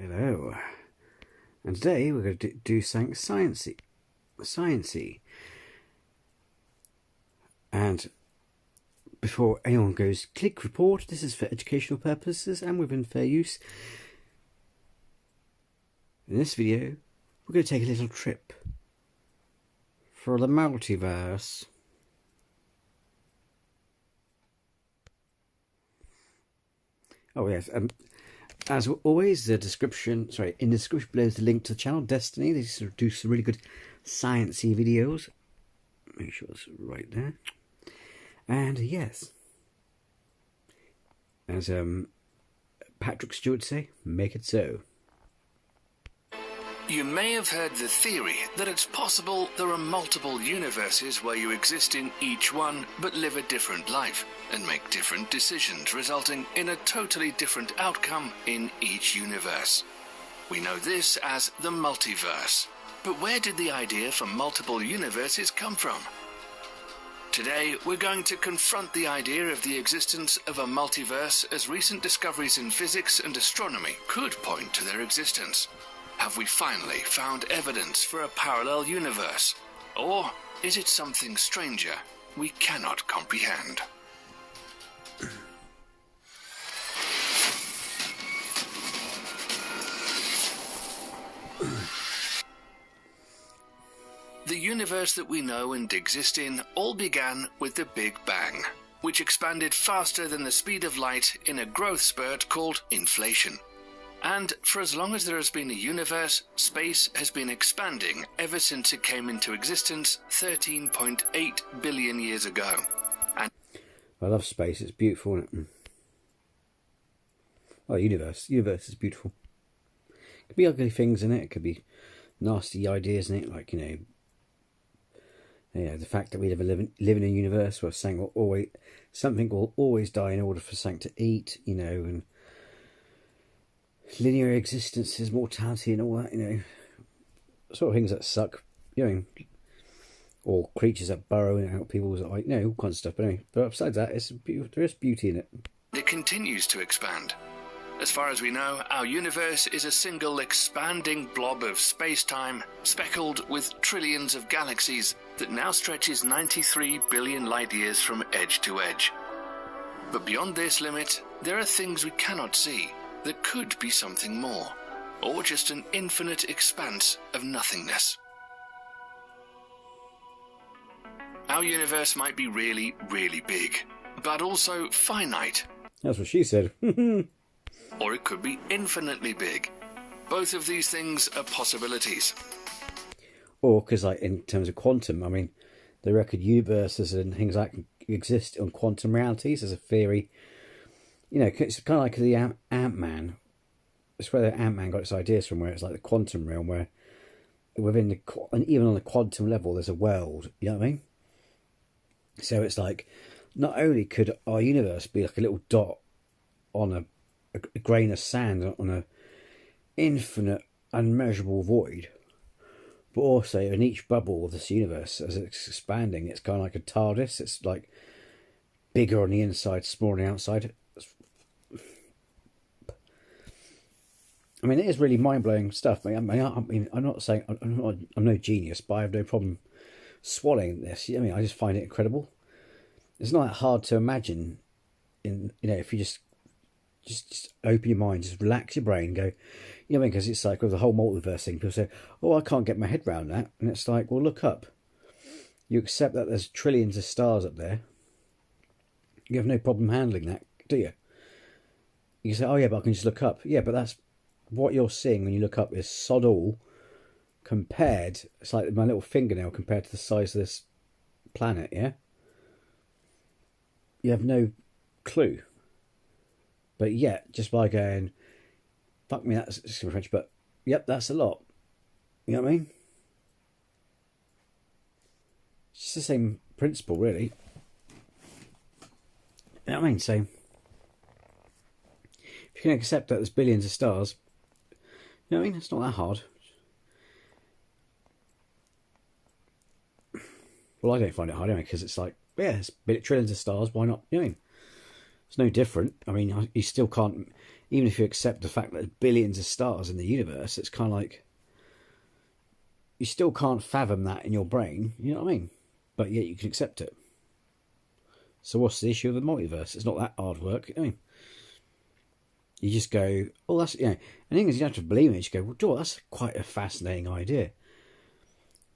Hello, and today we're going to do something sciencey. And before anyone goes, click report. This is for educational purposes and within fair use. In this video, we're going to take a little trip for the multiverse. Oh yes, as always, in the description below is the link to the channel Destiny. They sort of do some really good sciencey videos. Make sure it's right there. And yes, as Patrick Stewart say, make it so. You may have heard the theory that it's possible there are multiple universes where you exist in each one but live a different life and make different decisions, resulting in a totally different outcome in each universe. We know this as the multiverse. But where did the idea for multiple universes come from? Today, we're going to confront the idea of the existence of a multiverse, as recent discoveries in physics and astronomy could point to their existence. Have we finally found evidence for a parallel universe? Or is it something stranger we cannot comprehend? The universe that we know and exist in all began with the Big Bang, which expanded faster than the speed of light in a growth spurt called inflation. And for as long as there has been a universe, space has been expanding ever since it came into existence 13.8 billion years ago. And I love space, it's beautiful, isn't it? Oh, universe is beautiful. It could be ugly things in it, it could be nasty ideas in it, like, the fact that we live in a universe where something will always die in order for something to eat, and linear existences, mortality and all that, sort of things that suck, or creatures that burrow out people's, all kinds of stuff. But anyway, but besides that, there is beauty in it. It continues to expand. As far as we know, our universe is a single expanding blob of space-time, speckled with trillions of galaxies that now stretches 93 billion light-years from edge to edge. But beyond this limit, there are things we cannot see that could be something more, or just an infinite expanse of nothingness. Our universe might be really, really big, but also finite. That's what she said. Or it could be infinitely big. Both of these things are possibilities. Or, because in terms of quantum, they reckon universes and things like exist on quantum realities as a theory. It's kind of like the Ant-Man. It's where the Ant-Man got its ideas from, where it's like the quantum realm, where within and even on the quantum level, there's a world. You know what I mean? So it's like, not only could our universe be like a little dot on a grain of sand on a infinite, unmeasurable void, but also in each bubble of this universe, as it's expanding, it's kind of like a TARDIS. It's like bigger on the inside, smaller on the outside. It is really mind-blowing stuff. I'm not saying I'm no genius, but I have no problem swallowing this. I just find it incredible. It's not that hard to imagine. If you just open your mind, just relax your brain, go, because it's like with the whole multiverse thing, people say, "Oh, I can't get my head around that," and it's like, well, look up. You accept that there's trillions of stars up there. You have no problem handling that, do you? You say, "Oh yeah, but I can just look up." Yeah, but that's what you're seeing when you look up is sod all compared. It's like my little fingernail compared to the size of this planet. Yeah, you have no clue. But yet, just by going, fuck me, that's French, but yep, that's a lot. You know what I mean? It's just the same principle, really. You know what I mean? So, if you can accept that there's billions of stars, you know what I mean? It's not that hard. Well, I don't find it hard anyway, because it's like, yeah, it's trillions of stars, why not? You know what I mean? It's no different. You still can't even if you accept the fact that there's billions of stars in the universe, it's kind of like you still can't fathom that in your brain. You know what I mean? But yet you can accept it. So what's the issue of the multiverse? It's not that hard work. I mean, you just go, oh, that's, and the thing is, you don't have to believe it. You just go, well, Joe, that's quite a fascinating idea.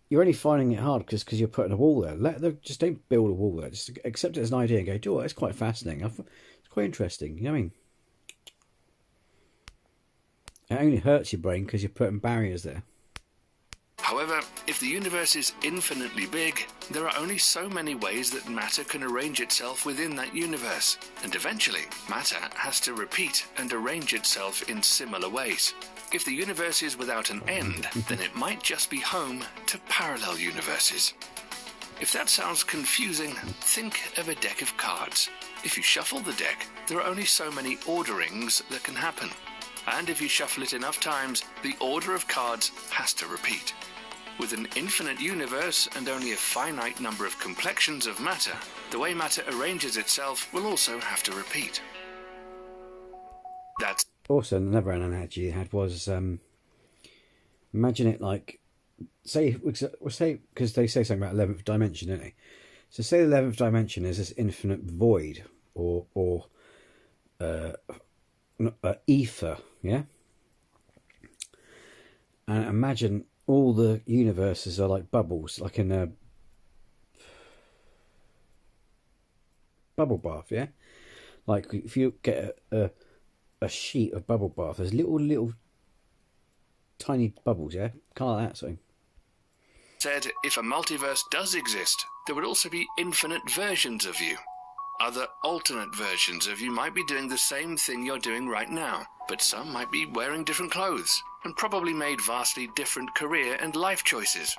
You're only finding it hard because you're putting a wall there. Just don't build a wall there. Just accept it as an idea and go, Joe, that's quite fascinating. It's quite interesting. You know what I mean? It only hurts your brain because you're putting barriers there. However, if the universe is infinitely big, there are only so many ways that matter can arrange itself within that universe. And eventually, matter has to repeat and arrange itself in similar ways. If the universe is without an end, then it might just be home to parallel universes. If that sounds confusing, think of a deck of cards. If you shuffle the deck, there are only so many orderings that can happen. And if you shuffle it enough times, the order of cards has to repeat. With an infinite universe and only a finite number of complexions of matter, the way matter arranges itself will also have to repeat. That's also another analogy you had was imagine it like say because they say something about 11th dimension, don't they? So say the 11th dimension is this infinite void or ether, yeah. And imagine all the universes are like bubbles, like in a bubble bath, yeah. Like if you get a sheet of bubble bath, there's little tiny bubbles, yeah, kind of like that. So said, if a multiverse does exist, there would also be infinite versions of you. Other alternate versions of you might be doing the same thing you're doing right now, but some might be wearing different clothes and probably made vastly different career and life choices.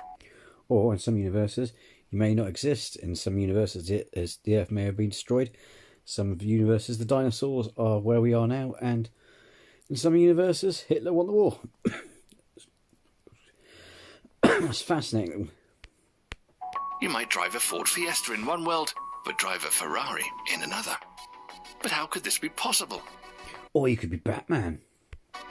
Or in some universes, you may not exist. In some universes, the Earth may have been destroyed. Some universes, the dinosaurs are where we are now, and in some universes, Hitler won the war. That's fascinating. You might drive a Ford Fiesta in one world, but drive a Ferrari in another. But how could this be possible? Or you could be Batman.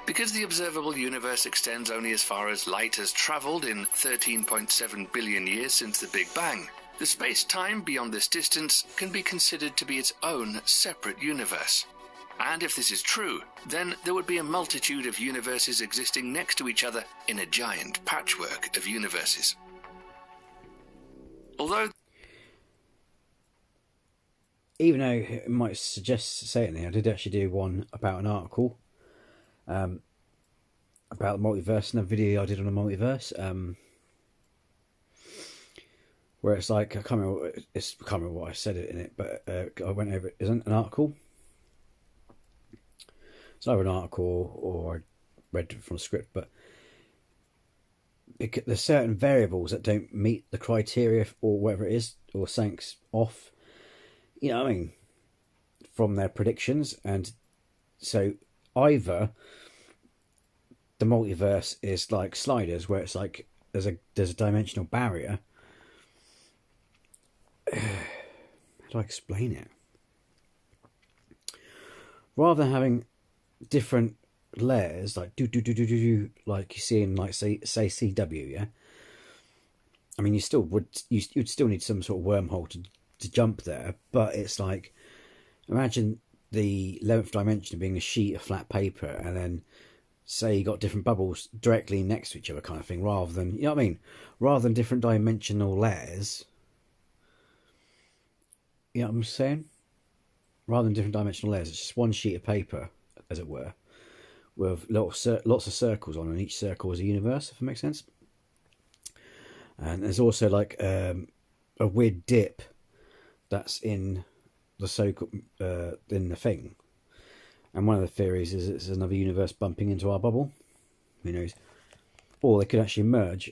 Because the observable universe extends only as far as light has travelled in 13.7 billion years since the Big Bang, the space-time beyond this distance can be considered to be its own separate universe. And if this is true, then there would be a multitude of universes existing next to each other in a giant patchwork of universes. Although even though it might suggest saying there, I did actually do one about an article about the multiverse in a video I did on the multiverse, where it's like I can't remember what I said in it, but I went over it. Isn't an article? It's either an article or I read it from a script, but there's certain variables that don't meet the criteria or whatever it is, or something's off. You know what I mean? From their predictions, and so either the multiverse is like sliders, where it's like there's a dimensional barrier. How do I explain it? Rather than having different layers, like like you see in like say CW, yeah. I mean, you'd still need some sort of wormhole to jump there, but it's like imagine the 11th dimension being a sheet of flat paper, and then say you got different bubbles directly next to each other, kind of thing, rather than, you know what I mean, rather than different dimensional layers. You know what I'm saying? Rather than different dimensional layers, it's just one sheet of paper, as it were, with lots of circles on, and each circle is a universe, if it makes sense. And there's also like a weird dip that's in the in the thing, and one of the theories is it's another universe bumping into our bubble. Who knows? Or they could actually merge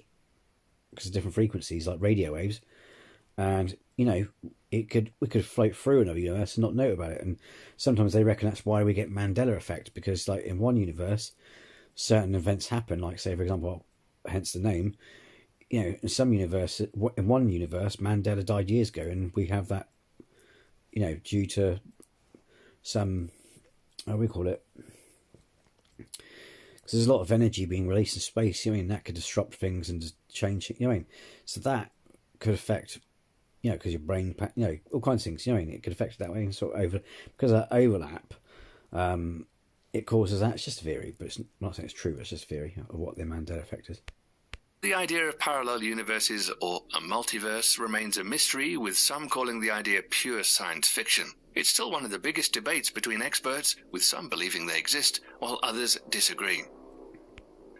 because of different frequencies, like radio waves, and you know, we could float through another universe and not know about it. And sometimes they reckon that's why we get Mandela effect, because like in one universe, certain events happen, like say for example, hence the name. You know, in one universe, Mandela died years ago, and we have that, you know, due to some, how do we call it? Because there's a lot of energy being released in space. You know what I mean, that could disrupt things and just change it. You know what I mean, so that could affect, because your brain, all kinds of things. You know what I mean, it could affect it that way. And sort of because of that overlap, it causes that. It's just a theory, but I'm not saying it's true. It's just a theory of what the Mandela effect is. The idea of parallel universes or a multiverse remains a mystery, with some calling the idea pure science fiction. It's still one of the biggest debates between experts, with some believing they exist, while others disagree.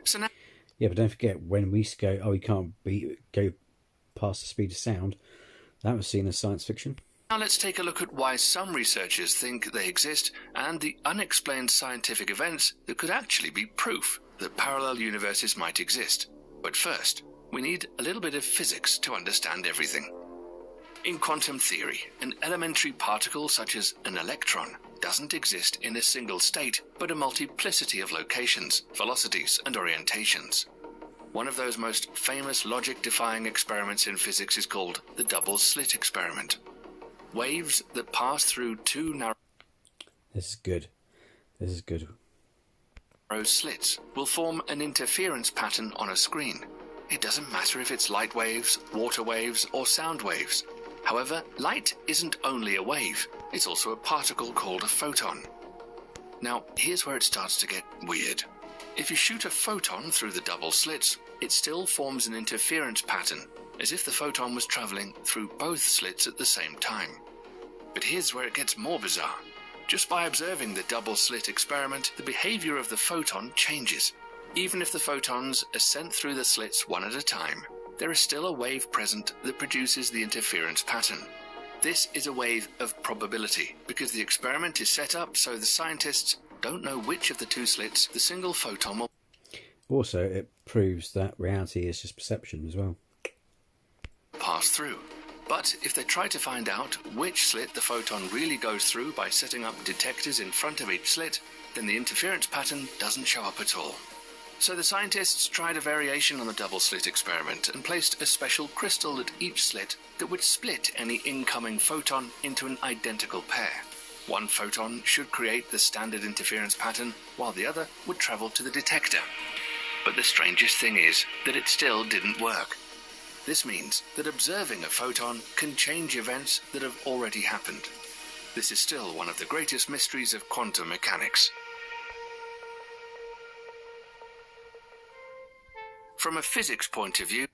So now, yeah, but don't forget, when we go, we can't go past the speed of sound, that was seen as science fiction. Now let's take a look at why some researchers think they exist, and the unexplained scientific events that could actually be proof that parallel universes might exist. But first, we need a little bit of physics to understand everything. In quantum theory, an elementary particle such as an electron doesn't exist in a single state, but a multiplicity of locations, velocities, and orientations. One of those most famous logic-defying experiments in physics is called the double-slit experiment. Waves that pass through two narrow This is good. slits will form an interference pattern on a screen. It doesn't matter if it's light waves, water waves, or sound waves. However, light isn't only a wave, it's also a particle called a photon. Now, here's where it starts to get weird. If you shoot a photon through the double slits, it still forms an interference pattern, as if the photon was traveling through both slits at the same time. But here's where it gets more bizarre. Just by observing the double slit experiment, the behavior of the photon changes. Even if the photons are sent through the slits one at a time, there is still a wave present that produces the interference pattern. This is a wave of probability, because the experiment is set up so the scientists don't know which of the two slits the single photon will Also, it proves that reality is just perception as well. pass through. But if they try to find out which slit the photon really goes through by setting up detectors in front of each slit, then the interference pattern doesn't show up at all. So the scientists tried a variation on the double slit experiment and placed a special crystal at each slit that would split any incoming photon into an identical pair. One photon should create the standard interference pattern, while the other would travel to the detector. But the strangest thing is that it still didn't work. This means that observing a photon can change events that have already happened. This is still one of the greatest mysteries of quantum mechanics. From a physics point of view,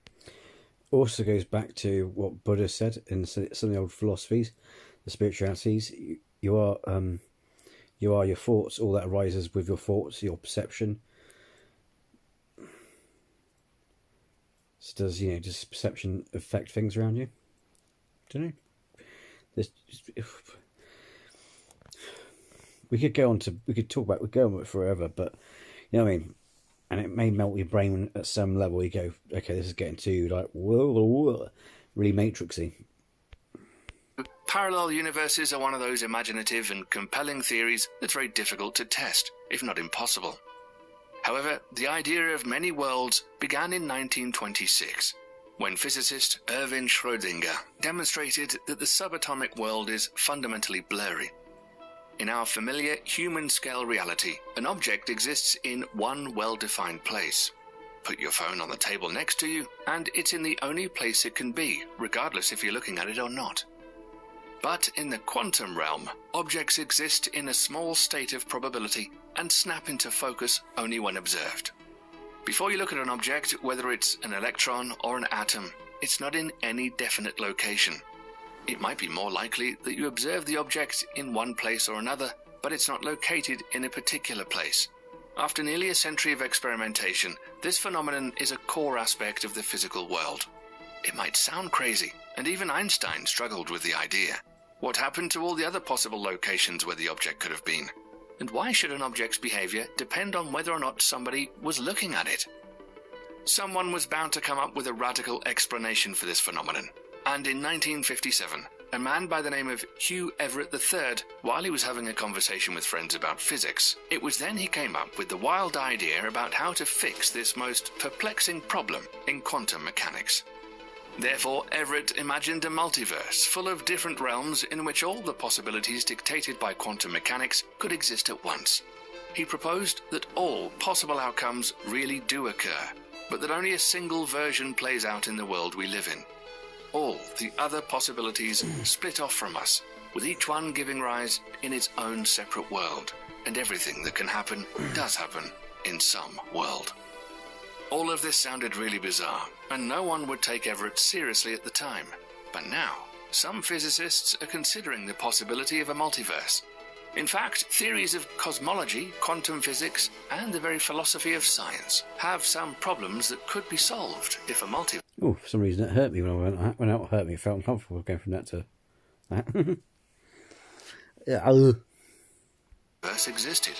Also goes back to what Buddha said in some of the old philosophies, the spiritualities. You are your thoughts. All that arises with your thoughts, your perception. So does perception affect things around you? Don't know. We could go on with it forever, but you know what I mean. And it may melt your brain at some level. You go, okay, this is getting too really matrixy. parallel universes are one of those imaginative and compelling theories that's very difficult to test, if not impossible. However, the idea of many worlds began in 1926, when physicist Erwin Schrödinger demonstrated that the subatomic world is fundamentally blurry. In our familiar human-scale reality, an object exists in one well-defined place. Put your phone on the table next to you, and it's in the only place it can be, regardless if you're looking at it or not. But in the quantum realm, objects exist in a small state of probability and snap into focus only when observed. Before you look at an object, whether it's an electron or an atom, it's not in any definite location. It might be more likely that you observe the object in one place or another, but it's not located in a particular place. After nearly a century of experimentation, this phenomenon is a core aspect of the physical world. It might sound crazy, and even Einstein struggled with the idea. What happened to all the other possible locations where the object could have been? And why should an object's behavior depend on whether or not somebody was looking at it? Someone was bound to come up with a radical explanation for this phenomenon. And in 1957, a man by the name of Hugh Everett III, while he was having a conversation with friends about physics, it was then he came up with the wild idea about how to fix this most perplexing problem in quantum mechanics. Therefore, Everett imagined a multiverse full of different realms in which all the possibilities dictated by quantum mechanics could exist at once. he proposed that all possible outcomes really do occur, but that only a single version plays out in the world we live in. All the other possibilities split off from us, with each one giving rise in its own separate world, and everything that can happen does happen in some world. All of this sounded really bizarre, and no one would take Everett seriously at the time. But now, some physicists are considering the possibility of a multiverse. In fact, theories of cosmology, quantum physics, and the very philosophy of science have some problems that could be solved if a multiverse... Oh, for some reason it hurt me when I went. When it hurt me, it felt uncomfortable going from that to that. Yeah. Existed.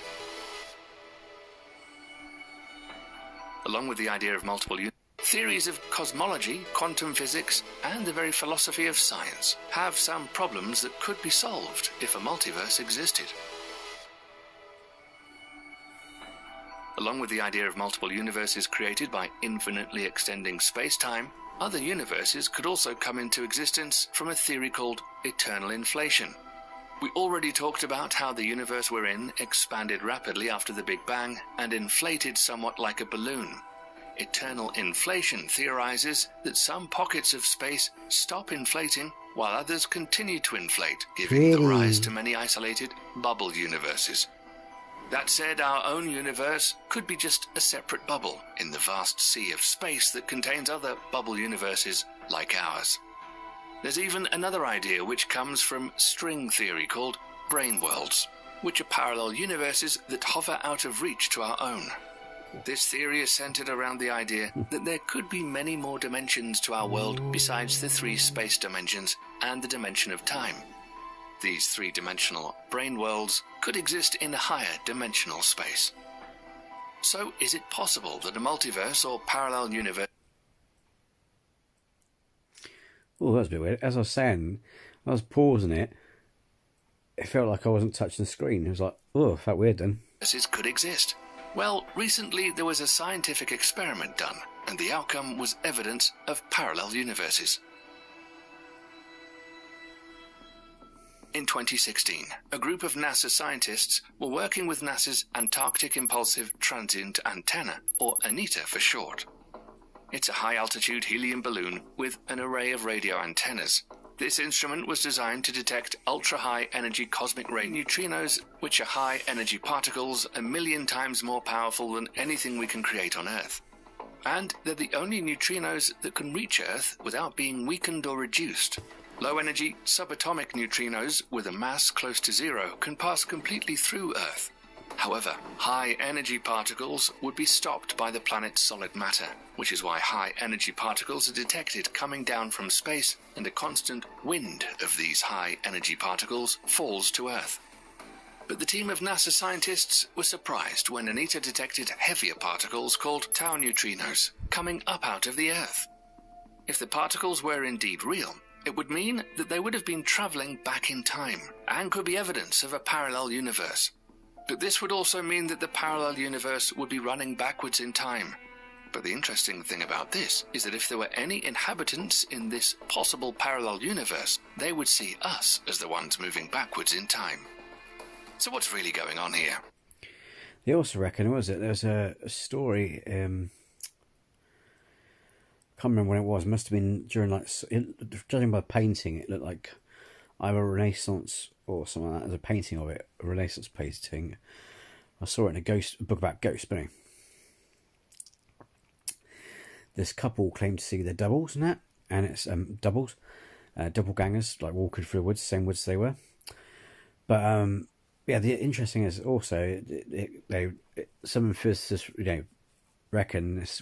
Along with the idea of multiple theories of cosmology, quantum physics, and the very philosophy of science have some problems that could be solved if a multiverse existed. Along with the idea of multiple universes created by infinitely extending space-time, other universes could also come into existence from a theory called eternal inflation. We already talked about how the universe we're in expanded rapidly after the Big Bang and inflated somewhat like a balloon. Eternal inflation theorizes that some pockets of space stop inflating while others continue to inflate, giving the rise to many isolated bubble universes. That said, our own universe could be just a separate bubble in the vast sea of space that contains other bubble universes like ours. There's even another idea which comes from string theory called brain worlds, which are parallel universes that hover out of reach to our own. This theory is centered around the idea that there could be many more dimensions to our world besides the 3 space dimensions and the dimension of time. These 3-dimensional brain worlds could exist in a higher dimensional space. So is it possible that a multiverse or parallel universe... Oh, that was a bit weird. As I was saying, I was pausing it. It felt like I wasn't touching the screen. It was like, oh, it felt weird then. ...could exist. Well, recently there was a scientific experiment done, and the outcome was evidence of parallel universes. In 2016, a group of NASA scientists were working with NASA's Antarctic Impulsive Transient Antenna, or ANITA for short. It's a high-altitude helium balloon with an array of radio antennas. This instrument was designed to detect ultra-high energy cosmic ray neutrinos, which are high-energy particles 1 million times more powerful than anything we can create on Earth. And they're the only neutrinos that can reach Earth without being weakened or reduced. Low-energy subatomic neutrinos with a mass close to 0 can pass completely through Earth. However, high-energy particles would be stopped by the planet's solid matter, which is why high-energy particles are detected coming down from space, and a constant wind of these high-energy particles falls to Earth. But the team of NASA scientists were surprised when ANITA detected heavier particles called tau neutrinos coming up out of the Earth. If the particles were indeed real, it would mean that they would have been traveling back in time and could be evidence of a parallel universe. But this would also mean that the parallel universe would be running backwards in time. But the interesting thing about this is that if there were any inhabitants in this possible parallel universe, they would see us as the ones moving backwards in time. So what's really going on here? They also reckon, was it? There's a story, can't remember when it was, must have been during, like, judging by painting, it looked like either Renaissance or something like that. There's a painting of it, a Renaissance painting. I saw it in a book about ghosts, but anyway. This couple claimed to see their doubles and that, and it's doppelgangers, like walking through the woods, same woods they were. But yeah, the interesting is also some physicists, reckon this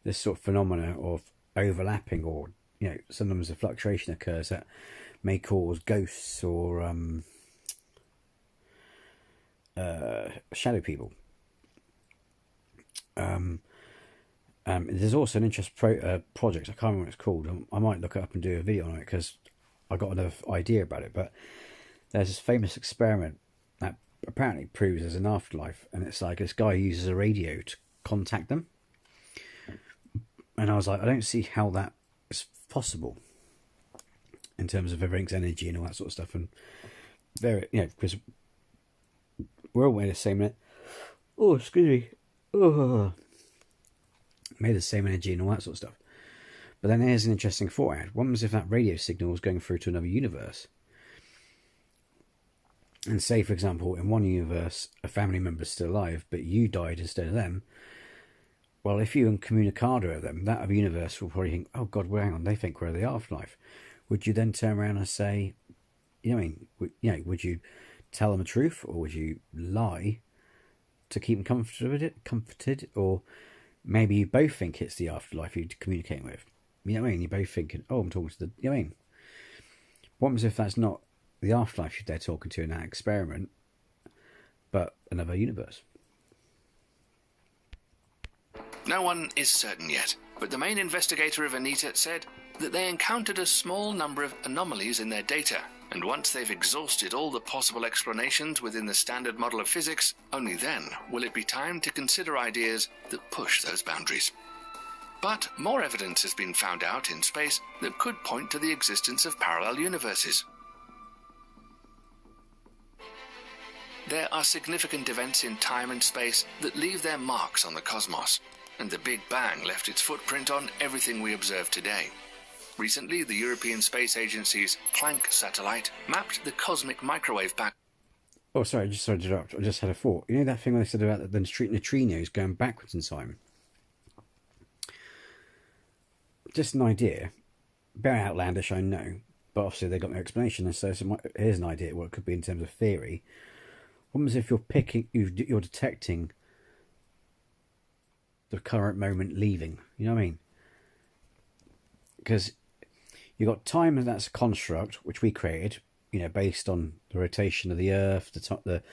this sort of phenomena of overlapping, or sometimes a fluctuation occurs that may cause ghosts or shadow people. There's also an interest project. I can't remember what it's called. I might look it up and do a video on it because I got enough idea about it. But there's this famous experiment that apparently proves there's an afterlife, and it's like this guy uses a radio to contact them. And I was like, I don't see how that is possible in terms of everything's energy and all that sort of stuff. And there, because we're all in the same minute. Oh, excuse me. Oh. Made the same energy and all that sort of stuff. But then here's an interesting thought I had. What was if that radio signal was going through to another universe? And say, for example, in one universe, a family member's still alive, but you died instead of them. Well, if you incommunicado with them, that other universe will probably think, oh God, well, hang on, they think we're the afterlife. Would you then turn around and say, would you tell them the truth, or would you lie to keep them comforted? Or maybe you both think it's the afterlife you're communicating with. You know what I mean? You're both thinking, oh, I'm talking to the... You know what I mean? What happens if that's not the afterlife they're talking to in that experiment, but another universe? No one is certain yet, but the main investigator of Anita said that they encountered a small number of anomalies in their data, and once they've exhausted all the possible explanations within the standard model of physics, only then will it be time to consider ideas that push those boundaries. But more evidence has been found out in space that could point to the existence of parallel universes. There are significant events in time and space that leave their marks on the cosmos, and the Big Bang left its footprint on everything we observe today. Recently, the European Space Agency's Planck satellite mapped the cosmic microwave pattern. Oh, sorry to interrupt. I just had a thought. You know that thing I said about the neutrinos going backwards in time? Just an idea. Very outlandish, I know. But obviously they got no explanation. And so here's an idea what it could be in terms of theory. What happens if you're detecting the current moment leaving? You know what I mean? Because you've got time, and that's a construct which we created, based on the rotation of the Earth, the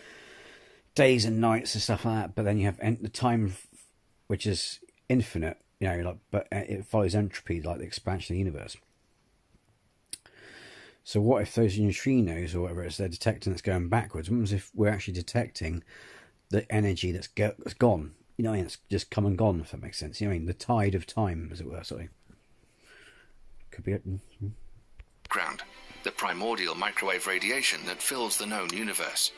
days and nights and stuff like that. But then you have the time, which is infinite, but it follows entropy, like the expansion of the universe. So what if those neutrinos, or whatever it is they're detecting that's going backwards, what happens if we're actually detecting the energy that's gone? It's just come and gone, if that makes sense. The tide of time, as it were, sorry. Could be it. Ground, the primordial microwave radiation that fills the known universe.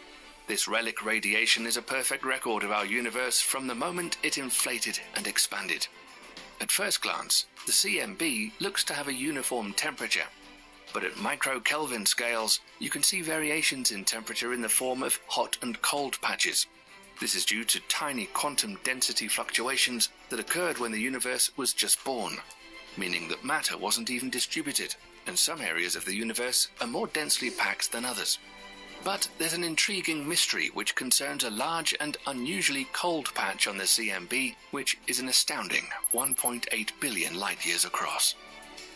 This relic radiation is a perfect record of our universe from the moment it inflated and expanded. At first glance, the CMB looks to have a uniform temperature, but at micro-Kelvin scales, you can see variations in temperature in the form of hot and cold patches. This is due to tiny quantum density fluctuations that occurred when the universe was just born, meaning that matter wasn't even distributed, and some areas of the universe are more densely packed than others. But there's an intriguing mystery which concerns a large and unusually cold patch on the CMB, which is an astounding 1.8 billion light-years across.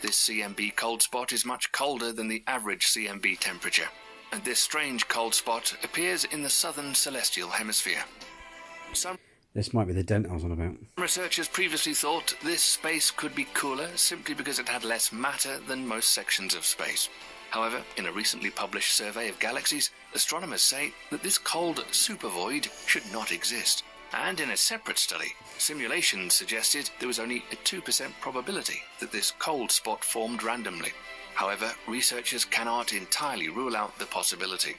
This CMB cold spot is much colder than the average CMB temperature, and this strange cold spot appears in the southern celestial hemisphere. This might be the dent I was on about. Researchers previously thought this space could be cooler simply because it had less matter than most sections of space. However, in a recently published survey of galaxies, astronomers say that this cold supervoid should not exist. And in a separate study, simulations suggested there was only a 2% probability that this cold spot formed randomly. However, researchers cannot entirely rule out the possibility.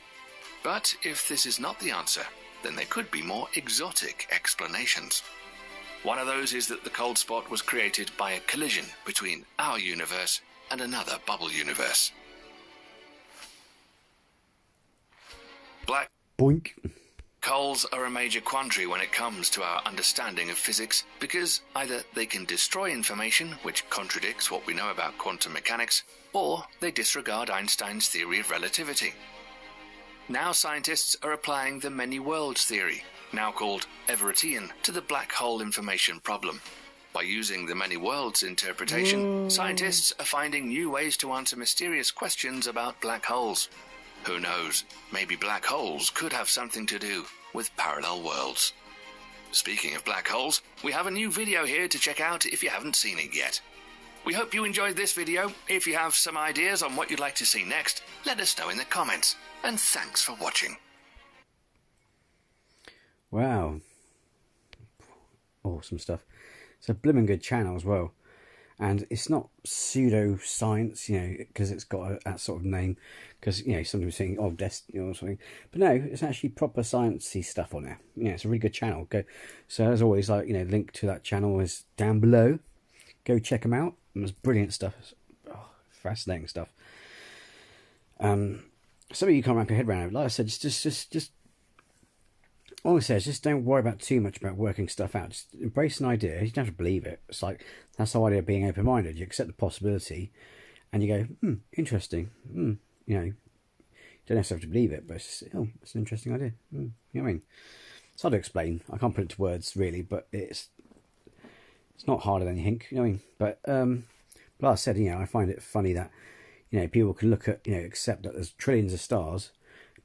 But if this is not the answer, then there could be more exotic explanations. One of those is that the cold spot was created by a collision between our universe and another bubble universe. Black Boink. holes are a major quandary when it comes to our understanding of physics, because either they can destroy information, which contradicts what we know about quantum mechanics, or they disregard Einstein's theory of relativity. Now scientists are applying the many worlds theory, now called Everettian, to the black hole information problem. By using the many worlds interpretation, scientists are finding new ways to answer mysterious questions about black holes. Who knows, maybe black holes could have something to do with parallel worlds. Speaking of black holes, we have a new video here to check out if you haven't seen it yet. We hope you enjoyed this video. If you have some ideas on what you'd like to see next, let us know in the comments. And thanks for watching. Wow. Awesome stuff. It's a blooming good channel as well. And it's not pseudo-science, you know, because it's got that sort of name. Because, you know, somebody was saying, oh, Destiny or something. But no, it's actually proper sciencey stuff on there. Yeah, it's a really good channel. So as always, like, you know, link to that channel is down below. Go check them out. It's brilliant stuff. Fascinating stuff. Some of you can't wrap your head around it. Like I said, just all I say is just don't worry about too much about working stuff out. Just embrace an idea. You don't have to believe it. It's like, that's the idea of being open-minded. You accept the possibility and you go, interesting. You know, you don't necessarily have to believe it, but it's just, it's an interesting idea. You know what I mean? It's hard to explain. I can't put it to words really, but it's not harder than you think. You know what I mean? But like I said, you know, I find it funny that, you know, people can look at, you know, accept that there's trillions of stars,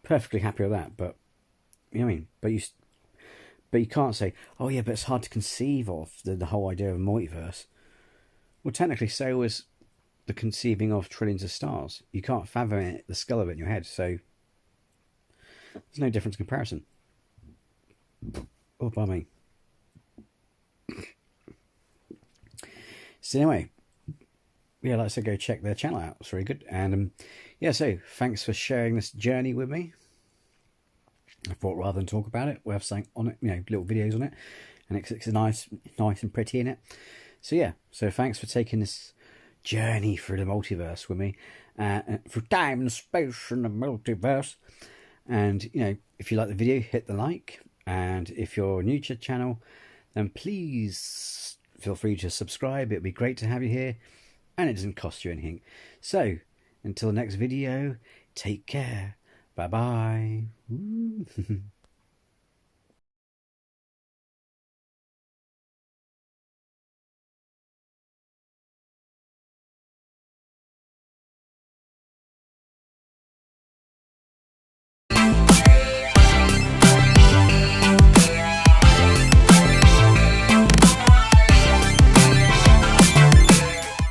perfectly happy with that, but you know what I mean? But you can't say, oh yeah, but it's hard to conceive of the whole idea of a multiverse. Well, technically, so is the conceiving of trillions of stars. You can't fathom it, the scale of it in your head, so there's no difference in comparison. Oh, by me. So anyway, yeah, like I said, go check their channel out. It's really good. And yeah, so thanks for sharing this journey with me. I thought rather than talk about it, we'll have something on it, you know, little videos on it, and it's nice and pretty in it. So yeah, so thanks for taking this journey through the multiverse with me, through time and space and the multiverse. And you know, if you like the video, hit the like, and if you're new to the channel, then please feel free to subscribe. It'd be great to have you here, and it doesn't cost you anything. So until the next video, take care. Bye bye.